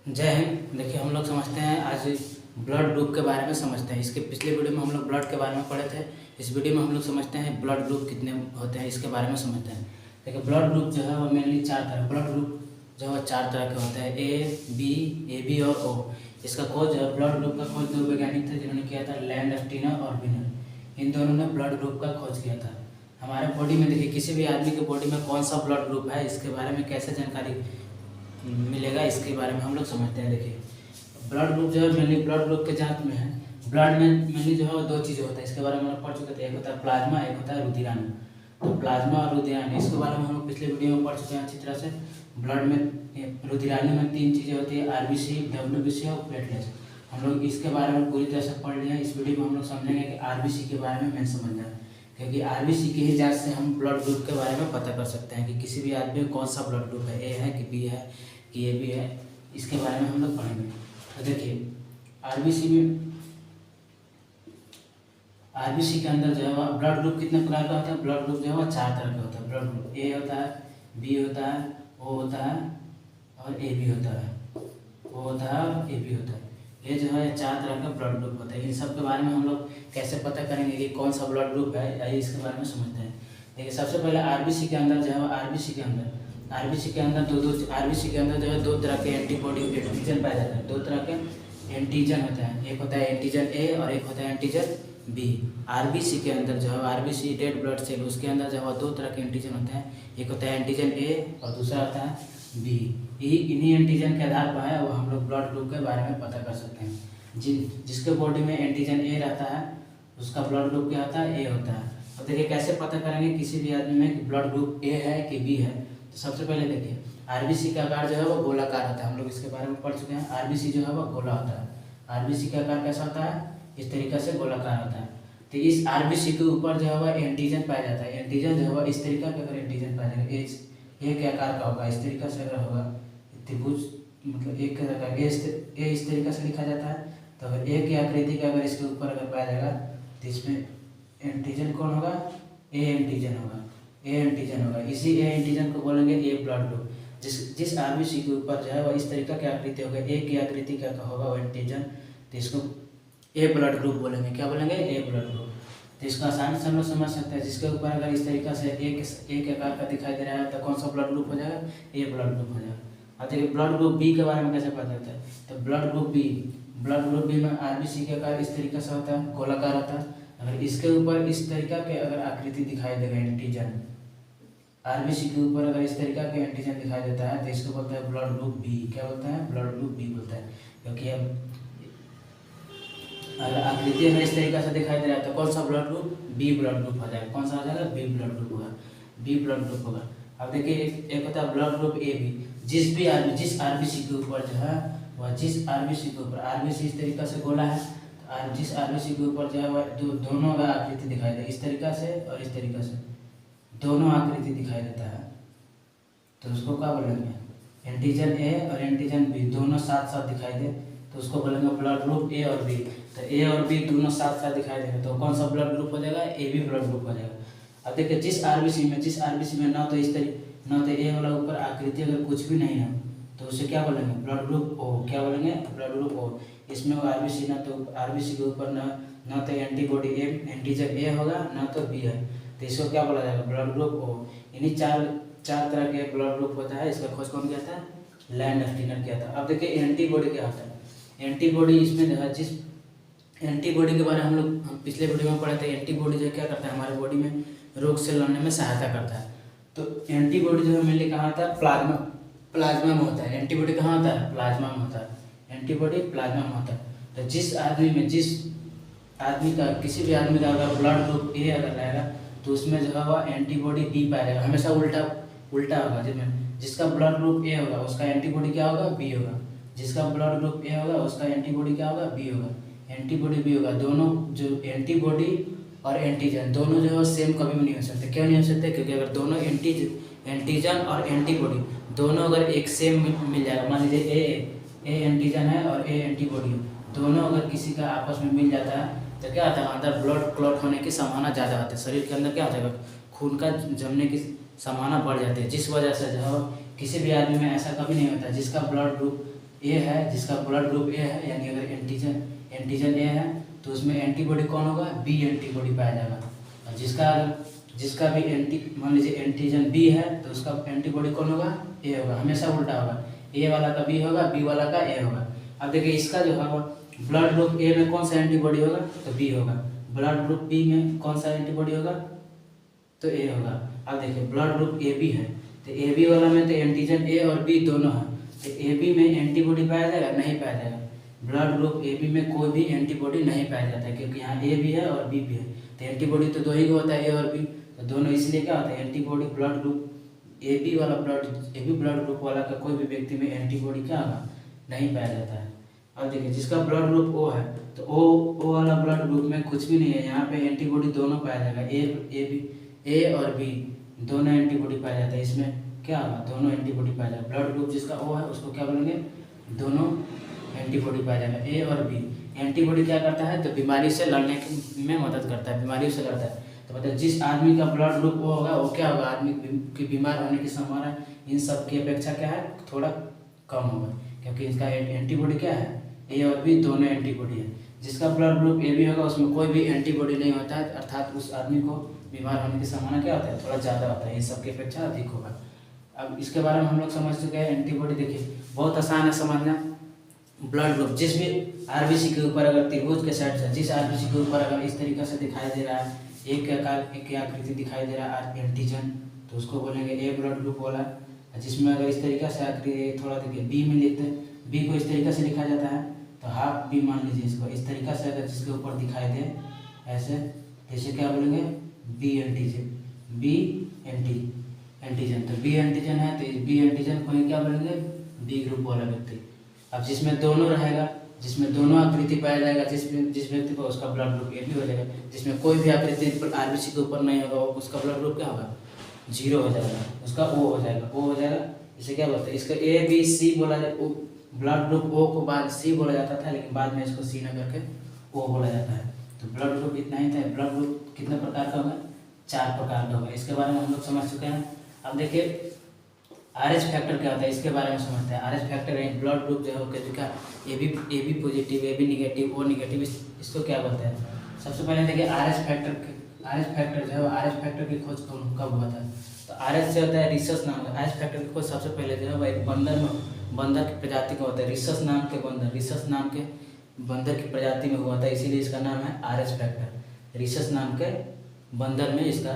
जय हिंद। देखिए, हम लोग समझते हैं आज ब्लड ग्रुप के बारे में समझते हैं। इसके पिछले वीडियो में हम लोग ब्लड के बारे में पढ़े थे। इस वीडियो में हम लोग समझते हैं ब्लड ग्रुप कितने होते हैं, इसके बारे में समझते हैं। देखिए, ब्लड ग्रुप जो है वो मेनली चार तरह ब्लड ग्रुप जो है वो चार तरह के होते हैं, ए बी और ओ। इसका खोज ब्लड ग्रुप का खोज दो वैज्ञानिक थे जिन्होंने किया था, लैंडस्टीनर और विनर। इन दोनों ने ब्लड ग्रुप का खोज किया था। हमारे बॉडी में देखिए, किसी भी आदमी के बॉडी में कौन सा ब्लड ग्रुप है, इसके बारे में कैसे जानकारी मिलेगा, इसके बारे में हम लोग समझते हैं। देखिए, ब्लड ग्रुप जो है मेनली ब्लड ग्रुप के जांच में है। ब्लड में मेनली जो है वो दो चीज़ें होता है, इसके बारे में हम लोग पढ़ चुके थे। एक होता है प्लाज्मा, एक होता है रुधिराणु। तो प्लाज्मा और रुधिराणु, इसके बारे में हम लोग पिछले वीडियो में पढ़ चुके हैं अच्छी तरह से। ब्लड में रुधिराणु में तीन चीज़ें होती है, आरबीसी, डब्ल्यूबीसी और प्लेटलेट्स। हम लोग इसके बारे में पूरी तरह से पढ़ लिया है। इस वीडियो में हम लोग समझेंगे कि आरबीसी के बारे में मेन समझना है, क्योंकि आरबीसी की ही जांच से हम ब्लड ग्रुप के बारे में पता कर सकते हैं कि किसी भी आदमी में कौन सा ब्लड ग्रुप है, ए है कि बी है कि ए बी है। इसके बारे में हम लोग पढ़ेंगे। तो देखिए, आरबीसी के अंदर जो है वह ब्लड ग्रुप कितने प्रकार का होता है। ब्लड ग्रुप जो है वह चार तरह का होता है। ब्लड ग्रुप ए होता है, बी होता है, ओ होता है और ए बी होता है। ओ होता है और ए बी होता है। ये जो है चार तरह का ब्लड ग्रुप होता है। इन सब के बारे में हम लोग कैसे पता करेंगे कि कौन सा ब्लड ग्रुप है, आइए इसके बारे में समझते हैं। देखिए, सबसे पहले आरबीसी के अंदर जो है आरबीसी के अंदर जो है दो तरह के एंटीबॉडी एंटीजन पाए जाते हैं। दो तरह के एंटीजन होते हैं, एक होता है एंटीजन ए और एक होता है एंटीजन बी। आरबीसी के अंदर जो है आरबीसी रेड ब्लड सेल, उसके अंदर जो है दो तरह के एंटीजन होते हैं, एक होता है एंटीजन ए और दूसरा होता है बी। इन्हीं एंटीजन के आधार पर है वो हम लोग ब्लड ग्रुप के बारे में पता कर सकते हैं। जिसके बॉडी में एंटीजन ए रहता है उसका ब्लड ग्रुप क्या होता है, ए होता है। अब देखिए, कैसे पता करेंगे किसी भी आदमी में कि ब्लड ग्रुप ए है कि बी है। तो सबसे पहले देखिए, आरबीसी का आकार जो है वो गोलाकार होता है। हम लोग इसके बारे में पढ़ चुके हैं। आरबीसी जो है वो गोला होता है। आरबीसी का आकार कैसा होता है, इस तरीके से गोलाकार होता है। तो इस आरबीसी के ऊपर जो है वह एंटीजन पाया जाता है। एंटीजन जो है वह इस तरीका के अगर एंटीजन पाया जाएगा, ए के आकार का होगा, इस तरीका से अगर होगा त्रिभुज, मतलब एक का आकार ए इस तरीका से लिखा जाता है। तो अगर ए की आकृति का अगर इसके ऊपर अगर पाया जाएगा तो इसमें एंटीजन कौन होगा, ए एंटीजन होगा। इसी ए एंटीजन को बोलेंगे ए ब्लड ग्रुप। जिस आरबीसी के ऊपर जो है वह इस तरीका की आकृति होगा, ए की आकृति का होगा वो एंटीजन, तो इसको ए ब्लड ग्रुप बोलेंगे। क्या बोलेंगे, ए ब्लड ग्रुप। तो इसको आसानी से हम लोग समझ सकते हैं। जिसके ऊपर अगर इस तरीका से एक आकार का दिखाई दे रहा है तो कौन सा ब्लड ग्रुप हो जाएगा, ए ब्लड ग्रुप हो जाएगा। अब देखिए, ब्लड ग्रुप बी के बारे में कैसे पता चलता है। तो ब्लड ग्रुप बी में आरबीसी का आकार इस तरीके से होता है, गोलाकार होता है। अगर इसके ऊपर इस तरीका के अगर आकृति दिखाई देगा एंटीजन, आरबीसी के ऊपर अगर इस तरीका के एंटीजन दिखाई देता है तो इसको बोलते हैं ब्लड ग्रुप बी। क्या बोलते हैं, ब्लड ग्रुप बी बोलते हैं। क्योंकि अब अगर आकृति अगर इस तरीका से दिखाई दे रहा है तो कौन सा blood group, B blood group हो जाएगा। कौन सा हो जाएगा, बी ब्लड ग्रुप होगा, बी ब्लड ग्रुप होगा। अब देखिए, एक होता है ब्लड ग्रुप ए बी। जिस आरबीसी के ऊपर जो है वह आरबीसी इस तरीका से गोला है, तो जिस आरबीसी के ऊपर जो है वह दोनों का आकृति दिखाई दे, इस तरीका से और इस तरीका से दोनों आकृति दिखाई देता है, तो उसको क्या बोलेंगे, एंटीजन ए और एंटीजन बी दोनों साथ साथ दिखाई दे तो उसको बोलेंगे ब्लड ग्रुप ए और बी। तो ए और बी दोनों साथ साथ दिखाई देंगे तो कौन सा ब्लड ग्रुप हो जाएगा, ए बी ब्लड ग्रुप हो जाएगा। अब देखिए, जिस आरबीसी में ना तो ए वाला ऊपर आकृति अगर कुछ भी नहीं है तो उसे क्या बोलेंगे, ब्लड ग्रुप ओ। क्या बोलेंगे, ब्लड ग्रुप ओ। इसमें वो आरबीसी के ऊपर ना तो एंटीबॉडी एंटीजन ए होगा ना तो बी है, तो इसको क्या बोला जाएगा, ब्लड ग्रुप ओ। इन्हीं चार तरह के ब्लड ग्रुप होता है। इसका खोज कौन किया था, लैंडस्टीनर किया था। अब देखिए, एंटीबॉडी क्या होता है। एंटीबॉडी इसमें जो है जिस एंटीबॉडी के बारे में हम पिछले वीडियो में पढ़े थे। एंटीबॉडी जो क्या करता है, हमारे बॉडी में रोग से लड़ने में सहायता करता है। तो एंटीबॉडी जो है मेनली कहाँ होता है, प्लाज्मा में होता है। एंटीबॉडी कहाँ होता है, प्लाज्मा में होता है। एंटीबॉडी प्लाज्मा में होता है। तो जिस आदमी का किसी भी आदमी का अगर ब्लड ग्रुप ए अगर रहेगा तो उसमें जो है वह एंटीबॉडी बी पाएगा। हमेशा उल्टा होगा, जिसका ब्लड ग्रुप ए होगा उसका एंटीबॉडी क्या होगा, बी होगा। जिसका ब्लड ग्रुप ए होगा उसका एंटीबॉडी क्या होगा, बी होगा। एंटीबॉडी बी होगा। दोनों जो एंटीबॉडी और एंटीजन दोनों जो है सेम कभी भी नहीं हो सकते। क्यों नहीं हो सकते, क्योंकि अगर दोनों एंटीजन और एंटीबॉडी दोनों अगर एक सेम मिल जाएगा, मान लीजिए ए एंटीजन है और ए एंटीबॉडी, दोनों अगर किसी का आपस में मिल जाता है तो क्या होता है, अंदर ब्लड क्लॉट होने की संभावना ज़्यादा होती है। शरीर के अंदर क्या होता है, खून का जमने की संभावना बढ़ जाती है। जिस वजह से जो है किसी भी आदमी में ऐसा कभी नहीं होता जिसका ब्लड ग्रुप ए है, जिसका ब्लड ग्रुप ए है, यानी अगर एंटीजन ए है तो उसमें एंटीबॉडी कौन होगा, बी एंटीबॉडी पाया जाएगा। और जिसका भी मान लीजिए एंटीजन बी है तो उसका एंटीबॉडी कौन होगा, ए होगा, हमेशा उल्टा होगा, ए वाला का बी होगा, बी वाला का ए होगा। अब देखिए इसका जो होगा ब्लड ग्रुप ए में कौन सा एंटीबॉडी होगा, तो बी होगा। ब्लड ग्रुप बी में कौन सा एंटीबॉडी होगा, तो ए होगा। अब देखिए ब्लड ग्रुप ए बी है तो ए बी वाला में तो एंटीजन ए और बी दोनों है, तो ए बी में एंटीबॉडी पाया जाएगा, नहीं पाया जाएगा। ब्लड ग्रुप ए बी में कोई भी एंटीबॉडी नहीं पाया जाता है, क्योंकि यहाँ ए भी है और बी भी है, तो एंटीबॉडी तो दो ही होता है, ए और बी, तो दोनों, इसलिए क्या होता है antibody blood group A B blood group वाला का कोई भी व्यक्ति में एंटीबॉडी क्या होगा, नहीं पाया जाता है। अब देखिए जिसका ब्लड ग्रुप ओ है तो ओ वाला ब्लड ग्रुप में कुछ भी नहीं है, यहाँ पे एंटीबॉडी दोनों पाया जाएगा, ए और बी दोनों एंटीबॉडी पाया जाता है, इसमें क्या होगा, दोनों एंटीबॉडी पाया जाएगा। ब्लड ग्रुप जिसका ओ है उसको क्या बोलेंगे, दोनों एंटीबॉडी पाया जाएगा, ए और बी। एंटीबॉडी क्या करता है, तो बीमारी से लड़ने में मदद करता है, बीमारी से लड़ता है। तो मतलब जिस आदमी का ब्लड ग्रुप ओ होगा वो क्या होगा, आदमी की बीमार होने की संभावना इन सब की अपेक्षा क्या है, थोड़ा कम होगा, क्योंकि इसका एंटीबॉडी क्या है, ए और बी दोनों एंटीबॉडी है। जिसका ब्लड ग्रुप ए बी होगा उसमें कोई भी एंटीबॉडी नहीं होता है, अर्थात उस आदमी को बीमार होने की संभावना क्या होता है, थोड़ा ज़्यादा होता है, इन सब की अपेक्षा अधिक होगा। अब इसके बारे में हम लोग समझ चुके हैं। एंटीबॉडी देखिए बहुत आसान है समझना। ब्लड ग्रुप जिस भी आरबीसी के ऊपर अगर त्रिभुज के साइड से जिस आरबीसी के ऊपर अगर इस तरीके से दिखाई दे रहा है, एक की आकृति दिखाई दे रहा है एंटीजन, तो उसको बोलेंगे ए ब्लड ग्रुप वाला। जिसमें अगर इस तरीके से आकृति थोड़ा देखिए बी में लिखते हैं, बी को इस तरीके से लिखा जाता है तो हाफ बी मान लीजिए इसको, इस तरीके से अगर जिसके ऊपर दिखाई दे ऐसे, जैसे क्या बोलेंगे बी एंटीजन, तो बी एंटीजन है तो बी एंटीजन को ही क्या बोलेंगे, बी ग्रुप वाला व्यक्ति। अब जिसमें दोनों रहेगा, जिसमें दोनों आकृति पाया जाएगा, जिस व्यक्ति को उसका ब्लड ग्रुप ए बी हो जाएगा। जिसमें कोई भी आकृति आरबीसी के ऊपर नहीं होगा उसका ब्लड ग्रुप क्या होगा, 0 हो जाएगा, उसका ओ हो जाएगा। इसे क्या बोलते हैं, इसका ए बी सी बोला जाए, ब्लड ग्रुप ओ को बाद सी बोला जाता था, लेकिन बाद में इसको सी न करके ओ बोला जाता है। तो ब्लड ग्रुप इतना ही था। ब्लड ग्रुप कितने प्रकार का होगा, 4 प्रकार का होगा। इसके बारे में हम लोग समझ चुके हैं। अब देखिए आरएच फैक्टर क्या होता है, इसके बारे में समझते हैं। आरएच फैक्टर है ब्लड ग्रुप जो है जिसका A B positive, A B negative, O negative, इसको क्या बोलते हैं। सबसे पहले देखिए आरएच फैक्टर जो है, आरएच फैक्टर की खोज कब हुआ था, तो आरएच से होता है रिसस नाम का। आरएच फैक्टर की खोज सबसे पहले जो है वह एक बंदर की प्रजाति का होता है, रिसस नाम के बंदर की प्रजाति में हुआ था, इसीलिए इसका नाम है आरएच फैक्टर। रिसस नाम के बंदर में इसका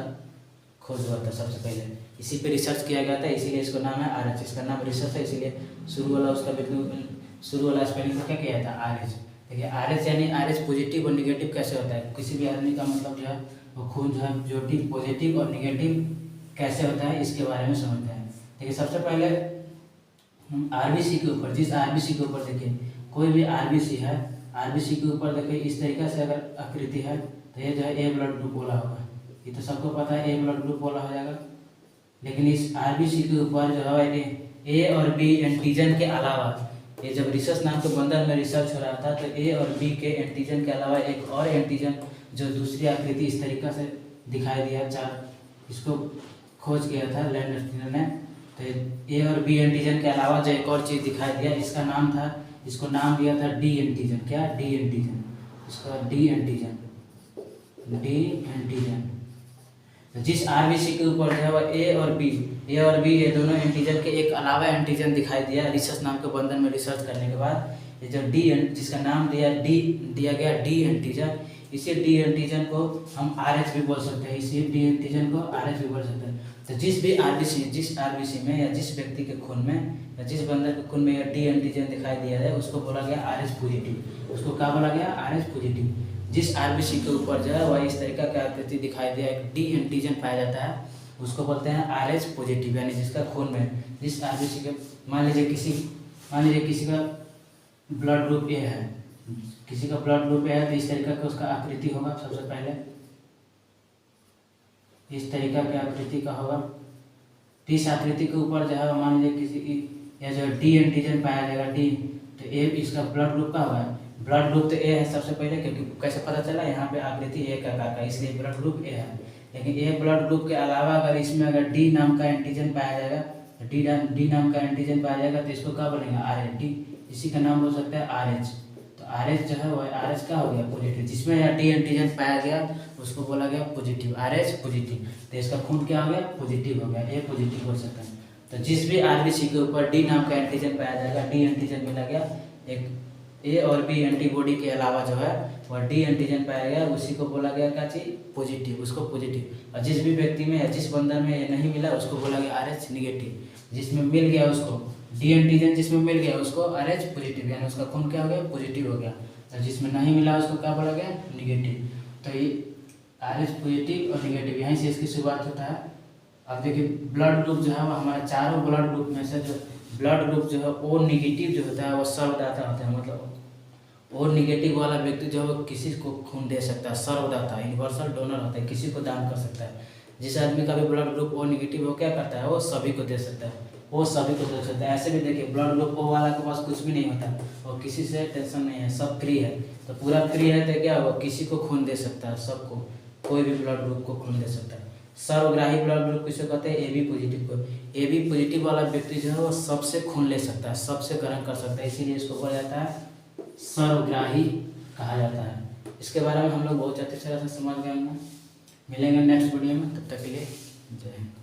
खोज हुआ था सबसे पहले, इसी पे रिसर्च किया गया था, इसीलिए इसका नाम है आरएच। इसका नाम रिसर्च है, इसीलिए शुरू वाला स्पेलिंग क्या किया था, आरएच। देखिए आरएच यानी आरएच पॉजिटिव और निगेटिव कैसे होता है, किसी भी आदमी का मतलब जो है वो खून जो है जो पॉजिटिव और निगेटिव कैसे होता है इसके बारे में समझते हैं। देखिए सबसे पहले आरबीसी के ऊपर, जिस आरबीसी के ऊपर देखिए कोई भी आरबीसी है, आरबीसी के ऊपर देखिए इस तरीके से अगर आकृति है तो ये जो है ए ब्लड ग्रुप वाला होगा, ये तो सबको पता है ए ब्लड ग्रुप वाला हो जाएगा। लेकिन इस आरबीसी के ऊपर जो है ए और बी एंटीजन के अलावा, ये जब रिसर्च नाम के बंदर में रिसर्च हो रहा था तो ए और बी के एंटीजन के अलावा एक और एंटीजन जो दूसरी आकृति इस तरीके से दिखाई दिया, 4, इसको खोज किया था लैंडस्टीनर ने। तो ए और बी एंटीजन के अलावा जो एक और चीज़ दिखाई दिया, इसका नाम था, इसको नाम दिया था डी एंटीजन। क्या, डी एंटीजन, इसका डी एंटीजन। तो जिस आरबीसी के ऊपर जो है ए और बी ये दोनों एंटीजन के एक अलावा एंटीजन दिखाई दिया रिसर्च नाम के बंधन में रिसर्च करने के बाद, ये जो जिसका नाम दिया गया डी एंटीजन, इसी डी एंटीजन को हम आरएच भी बोल सकते हैं, इसी डी एंटीजन को आरएच भी बोल सकते हैं। तो जिस आरबीसी में या जिस व्यक्ति के खून में या जिस बंदर के खून में यह डी एंटीजन दिखाई दिया है उसको बोला गया आरएच पॉजिटिव। उसको क्या बोला गया, आरएच पॉजिटिव। जिस आरबीसी के ऊपर जो है वह इस तरीका का आकृति दिखाई दिया, एक डी एंटीजन पाया जाता है, उसको बोलते हैं आरएच पॉजिटिव। यानी जिसका खून में जिस आरबीसी के, मान लीजिए किसी का ब्लड ग्रुप ए है, किसी का ब्लड ग्रुप ए है तो इस तरीका का उसका आकृति होगा। सबसे पहले इस तरीका की आकृति का होगा। तो इस आकृति के ऊपर जो है मान लीजिए किसी की या जो डी एंटीजन पाया जाएगा, डी, तो ए इसका ब्लड ग्रुप का होगा, ब्लड ग्रुप तो ए है सबसे पहले, क्योंकि कैसे पता चला यहाँ पे आकृति ए का, इसलिए ब्लड ग्रुप ए है। लेकिन ए ब्लड ग्रुप के अलावा अगर इसमें अगर डी नाम का एंटीजन पाया जाएगा डी नाम का एंटीजन पाया जाएगा तो इसको क्या बनेगा RH। डी इसी का नाम हो सकता है RH। तो RH जो है वो RH क्या हो गया पॉजिटिव, जिसमें डी एंटीजन पाया गया उसको बोला गया पॉजिटिव, RH पॉजिटिव। तो इसका खून क्या हो गया पॉजिटिव हो गया, ए पॉजिटिव हो सकता है। तो जिस भी RBC के ऊपर डी नाम का एंटीजन पाया जाएगा, डी एंटीजन मिला गया, एक ए और बी एंटीबॉडी के अलावा जो है वह डी एंटीजन पाया गया, उसी को बोला गया क्या चीज पॉजिटिव, उसको पॉजिटिव। और जिस भी व्यक्ति में या जिस बंदर में ये नहीं मिला उसको बोला गया RH निगेटिव। जिसमें मिल गया उसको डी एंटीजन, जिसमें मिल गया उसको RH पॉजिटिव, यानी उसका खून क्या हो गया पॉजिटिव हो गया। और जिसमें नहीं मिला उसको क्या बोला गया निगेटिव। तो ये RH पॉजिटिव और निगेटिव यहीं से इसकी शुरुआत होता है। अब देखिए ब्लड ग्रुप जो है वो हमारे चारों ब्लड ग्रुप में से जो ब्लड ग्रुप जो है ओ निगेटिव जो होता है वो सर्वदाता होता है। मतलब ओ निगेटिव वाला व्यक्ति जो है वो किसी को खून दे सकता है, सर्वदाता यूनिवर्सल डोनर होता है, किसी को दान कर सकता है। जिस आदमी का भी ब्लड ग्रुप ओ निगेटिव हो क्या करता है वो सभी को दे सकता है, वो सभी को दे सकता है। ऐसे भी देखिए ब्लड ग्रुप ओ वाला के पास कुछ भी नहीं होता और किसी से टेंशन नहीं है, सब फ्री है। तो पूरा फ्री है तो क्या होगा किसी को खून दे सकता है, सबको, कोई भी ब्लड ग्रुप को खून दे सकता है। सर्वग्राही ब्लड ग्रुप किसे कहते हैं AB पॉजिटिव को। AB पॉजिटिव वाला व्यक्ति जो है वो सबसे खून ले सकता है, सबसे ग्रहण कर सकता है, इसीलिए इसको बोला जाता है सर्वग्राही कहा जाता है। इसके बारे में हम लोग बहुत अच्छे तरह से समझ गए होंगे। मिलेंगे नेक्स्ट वीडियो में, तब तक के लिए जय हिंद।